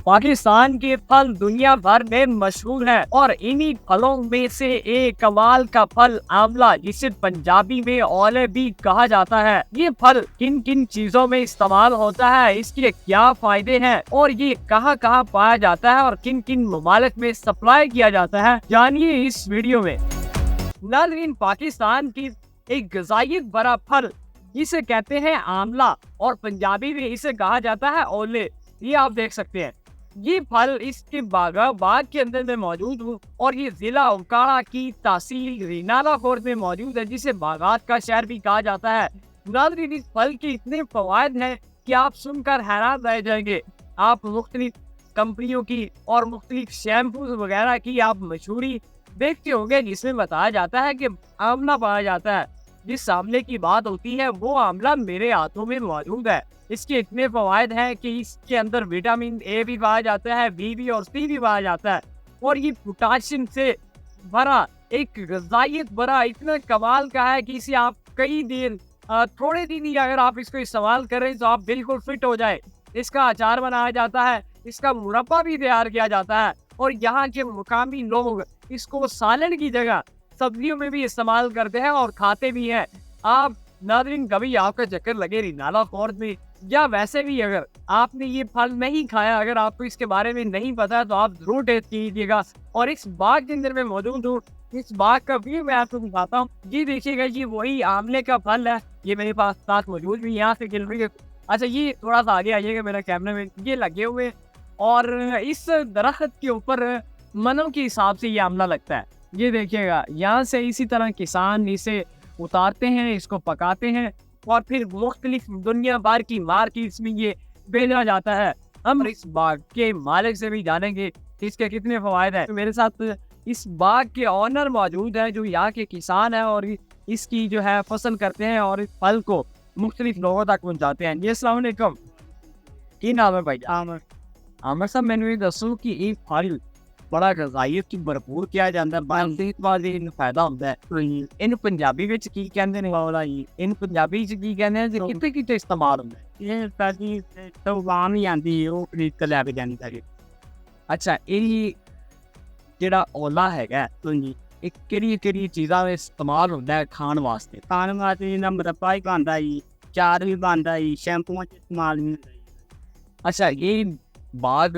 पाकिस्तान के फल दुनिया भर में मशहूर है और इन्हीं फलों में से एक कमाल का फल आंवला, जिसे पंजाबी में औले भी कहा जाता है। ये फल किन किन चीजों में इस्तेमाल होता है, इसके क्या फायदे हैं और ये कहाँ कहाँ पाया जाता है और किन किन ममालिक में सप्लाई किया जाता है, जानिए इस वीडियो में। नाज़रीन, पाकिस्तान की एक ग़िज़ाइयत भरा फल इसे कहते हैं आंवला और पंजाबी में इसे कहा जाता है औले। ये आप देख सकते हैं, ये फल इसके बाग के अंदर में मौजूद हो और ये जिला ओकाड़ा की तहसील रीनालाखोर में मौजूद है, जिसे बागात का शहर भी कहा जाता है। नाज़रीन, इस फल के इतने फवायद हैं कि आप सुनकर हैरान रह जाएंगे। आप मुख्तलिफ कंपनियों की और मुख्तलिफ शैम्पूज वगैरह की आप मशहूरी देखते होंगे, जिसमें बताया जाता है कि आंवला पाया जाता है। जिस आंवले की बात होती है वो आंवला मेरे हाथों में मौजूद है। इसके इतने फवायद हैं कि इसके अंदर विटामिन ए भी पाया जाता है, बी भी और सी भी पाया जाता है और ये पोटाशियम से भरा एक ग़िज़ाइयत भरा इतना कमाल का है कि इसे आप कई दिन थोड़े दिन ही अगर आप इसको इस्तेमाल करें तो आप बिल्कुल फिट हो जाए। इसका अचार बनाया जाता है, इसका मुरब्बा भी तैयार किया जाता है और यहाँ के मुकामी लोग इसको सालन की जगह सब्जियों में भी इस्तेमाल करते हैं और खाते भी हैं। आप नाज़रीन, कभी आपका चक्कर लगे रीनालाखोर में या वैसे भी अगर आपने ये फल नहीं खाया, अगर आपको इसके बारे में नहीं पता, तो आप जरूर टेस्ट कीजिएगा। और इस बाग के अंदर में मौजूद हूँ, इस बाग का व्यू मैं आपको दिखाता हूँ। ये देखिएगा, ये वही आंवले का फल है, ये मेरे पास साथ मौजूद भी यहाँ से गिर रही है। अच्छा, ये थोड़ा सा आगे आइएगा मेरा कैमरा में, ये लगे हुए और इस दरख्त के ऊपर मनों के हिसाब से ये आंवला लगता है। ये देखिएगा, यहाँ से इसी तरह किसान इसे उतारते हैं, इसको पकाते हैं और फिर मुख्तलिफ दुनिया भर की मार्केट्स में ये भेजा जाता है। हम इस बाग के मालिक से भी जानेंगे इसके कितने फ़वायद हैं। तो मेरे साथ इस बाग के ऑनर मौजूद हैं जो यहाँ के किसान हैं और इसकी जो है फसल करते हैं और इस फल को मुख्तलिफ लोगों तक पहुँचाते हैं। जी अस्सलाम वालेकुम, की नाम है भाई? आमर साहब, मैंने ये दसो कि ये फल बड़ा ग़िज़ाइयत की भरपूर किया जाता है, बहुत ही फायदा होता है। इन पंजाबी विच की कहंदे ने वाला जी, इन पंजाबी च की कहंदे ने, किते किते इस्तेमाल होंदा है? ये ताकि तो आम ही आंदी है, वो खरीद के लैके जानी चाहिए। अच्छा, ये जेड़ा औला हैगा जी, ਇਹ ਕਿਹੜੀ ਚੀਜ਼ਾਂ ਵਿੱਚ ਇਸਤੇਮਾਲ ਹੁੰਦਾ ਹੈ ਖਾਣ ਵਾਸਤੇ? खाने वास्ते जिन्ना मुरब्बा ही बनता जी, चार भी बनता जी, शैम्पूआं च इस्तेमाल भी होंदा जी। ਅੱਛਾ, ਇਹ ਬਾਗ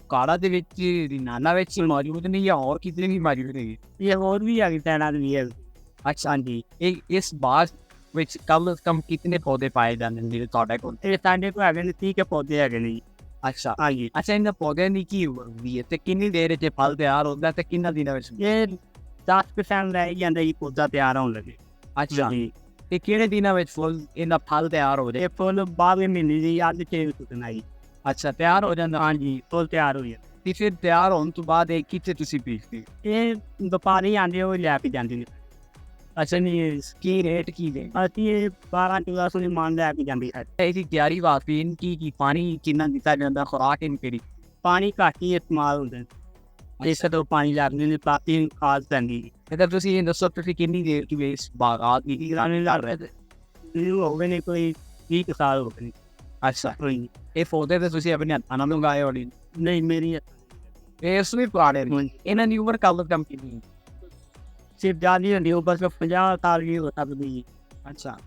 ਕਾੜਾ ਦੇ ਵਿੱਚ ਰੀਨਾਲਾ ਵਿੱਚ ਹੀ ਮੌਜੂਦ ਨੇ ਜਾਂ ਹੋਰ ਕਿਤੇ ਵੀ ਮੌਜੂਦ ਨੇ? ये और भी है सैना भी है। ਅੱਛਾ ਜੀ, ਇਹ ਇਸ ਬਾਗ ਵਿੱਚ ਕਮ ਸੇ ਕਮ ਕਿੰਨੇ ਪੌਦੇ ਪਾਏ ਜਾਂਦੇ ਨੇ ਜਿਹੜੇ ਤੁਹਾਡੇ ਕੋਲ? ये साडे को है 30 के पौधे है जी। ਅੱਛਾ हाँ जी, ਅੱਛਾ, ਇਹਨਾਂ ਪੌਦਿਆਂ ਦੀ ਕੀ ਉਮਰ ਹੁੰਦੀ ਹੈ ਤੇ ਕਿੰਨੀ ਦੇਰ 'ਚ ਫਲ ਤਿਆਰ ਹੁੰਦਾ ਤੇ ਕਿੰਨਾ ਦਿਨਾਂ ਵਿੱਚ? ये 10% रह ही जाता जी, पौधा तैयार होने लगे ਅੱਛਾ, जी। ਤੇ ਕਿਹੜੇ ਦਿਨਾਂ ਵਿੱਚ ਫੁੱਲ ਇਹਦਾ ਫਲ ਤਿਆਰ ਹੋ ਜਾਏ? ये फुल 12वें महीने जी, अद्ध च सुटना जी। ਅੱਛਾ, ਤਿਆਰ ਹੋ ਜਾਂਦਾ। हाँ जी, फुल तैयार हो जाता। ਤੇ ਫਿਰ ਤਿਆਰ ਹੋਣ ਤੋਂ ਬਾਅਦ ਇਹ ਕਿੱਥੇ ਤੁਸੀਂ ਵੇਚਦੇ? ये व्यापारी आंदे वो लैके जाते ने। ਅੱਛਾ ਨਹੀਂ, ਕੀ ਰੇਟ ਕੀ ਨੇ? ਅਸੀਂ ਇਹ 12-1400 ਦੀ ਮੰਨ ਲੈ ਕੇ ਜਾਂਦੀ ਹੈ। ਇਹਦੀ ਤਿਆਰੀ ਵਾਸਤੇ ਕੀ ਪਾਣੀ ਕਿੰਨਾ ਦਿੱਤਾ ਜਾਂਦਾ, ਖੁਰਾਕ ਇਹਨੂੰ ਕਿਹੜੀ? ਪਾਣੀ ਘੱਟ ਹੀ ਇਸਤੇਮਾਲ ਹੁੰਦਾ ਹੈ। ਇਸ ਤੋਂ ਪਾਣੀ ਲੱਗਦੇ ਨੇ, ਬਾਕੀ ਖਾਦ ਪੈਂਦੀ ਹੈ। ਅਗਰ ਤੁਸੀਂ ਇਹ ਦੱਸੋ ਤੁਸੀਂ ਕਿੰਨੀ ਦੇਰ ਕੀ ਇਸ ਬਾਗਾਤ ਦੀ ਰਾਣੇ ਲੱਗ ਰਹੇ ਤੇ ਇਹ ਹੋ ਗਏ ਨੇ ਕੋਈ 20 ਸਾਲ ਹੋ ਗਏ ਨੇ। ਅੱਛਾ, ਕੋਈ ਇਹ ਪੌਦੇ ਤੇ ਤੁਸੀਂ ਆਪਣੇ ਹੱਥਾਂ ਨਾਲ ਲਗਾਏ ਹੋਣੇ? ਨਹੀਂ, ਮੇਰੀ ਇਹ ਇਸ ਵੀ ਪੁਰਾਣੇ ਨੇ। ਇਹਨਾਂ ਦੀ ਉਮਰ ਕਦੋਂ ਤੱਕ ਕਿੰਨੀ? ਸਿਰਫ ਜਿਆਦਾ ਹੁੰਦੀ ਉਹ ਬਸ 50 ਸਾਲ ਦੀ ਹੋ ਸਕਦੀ ਹੈ। ਅੱਛਾ,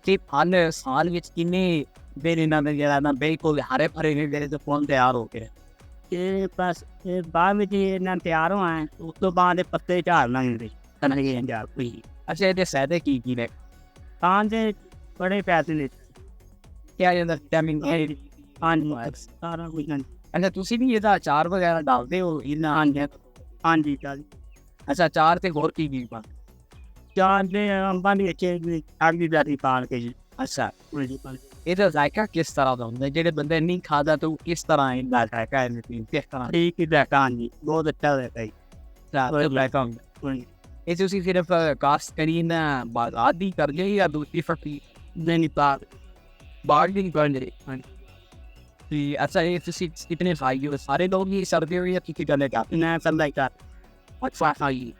ਤੇ ਫਲ ਸਾਲ ਵਿੱਚ ਕਿੰਨੇ ਦਿਨ ਇਹਨਾਂ ਦਾ ਜਿਹੜਾ ਨਾ ਬਿਲਕੁਲ ਹਰੇ ਭਰੇ ਨੇ ਜਿਹੜੇ ਫੁੱਲ ਤਿਆਰ ਹੋ ਗਏ? ਇਹ ਬਸ ਇਹ ਬਾਅਦ ਵਿੱਚ ਇਹਨਾਂ ਤਿਆਰ ਹੋਣਾ, ਉਸ ਤੋਂ ਬਾਅਦ ਇਹ ਪੱਤੇ ਝਾੜ ਲਾਂਗੇ ਤਨਗੇ ਜਾਂ ਕੋਈ। ਅੱਛਾ, ਇਹਦੇ ਫਾਇਦੇ ਕੀ ਨੇ? ਤਾਂ ਦੇ ਬੜੇ ਪੈਸੇ ਨੇ। ਕਿਆ ਜਾਂਦਾ ਵਿਟਾਮਿਨ ਏ? ਹਾਂਜੀ, ਸਾਰਾ ਕੁਝ। ਅੱਛਾ, ਤੁਸੀਂ ਵੀ ਇਹਦਾ ਅਚਾਰ ਵਗੈਰਾ ਡਾਲਦੇ ਹੋ ਇਹਨਾਂ? ਹਾਂਜੀ ਚੱਲ। ਅੱਛਾ, ਅਚਾਰ ਤੇ ਹੋਰ ਕੀ ਪਾ? ਚਾਰ ਦੇ ਅੰਬਾਂ ਦੀ ਅੱਛੇ ਆਗਲੀ ਜਾਤੀ ਪਾਲ ਕੇ ਜੀ। ਅੱਛਾ, ਜੀ ਇਹਦਾ ਜ਼ਾਇਕਾ ਕਿਸ ਤਰ੍ਹਾਂ ਦਾ ਹੁੰਦਾ? ਜਿਹੜੇ ਬੰਦੇ ਨਹੀਂ ਖਾਦਾ ਤਾਂ ਕਿਸ ਤਰ੍ਹਾਂ ਇਹਦਾ ਜ਼ਾਇਕਾ ਹੈ, ਕਿਸ ਤਰ੍ਹਾਂ? ਠੀਕ ਹੀ ਰਹਿਤਾ ਜੀ, ਬਹੁਤ ਅੱਛਾ ਰਹਿਤਾ ਜੀ। ਜ਼ਾਇਕਾ ਹੁੰਦਾ। ਇਹ ਤੁਸੀਂ ਸਿਰਫ ਕਾਸਟ ਕਰੀ ਨਾ ਬਾਗਾਤ ਦੀ ਕਰ ਲਈ ਜਾਂ ਦੂਸਰੀ ਫਸਲ? ਨਹੀਂ ਬਾਗਿੰਗ ਕਰਦੇ? ਤੇ ਅੱਛਾ, ਇਹ ਤੁਸੀਂ ਕਿਤਨੇ ਖਾਈ ਹੋ? ਸਾਰੇ ਲੋਕ ਹੀ ਸਰਦੇ ਹੋ ਜਾਂ ਕਿਤੇ ਗੱਲ ਕਰ? ਮੈਂ ਸਭ ਲਾਈਕ ਅੱਛਾ, ਖਾਈ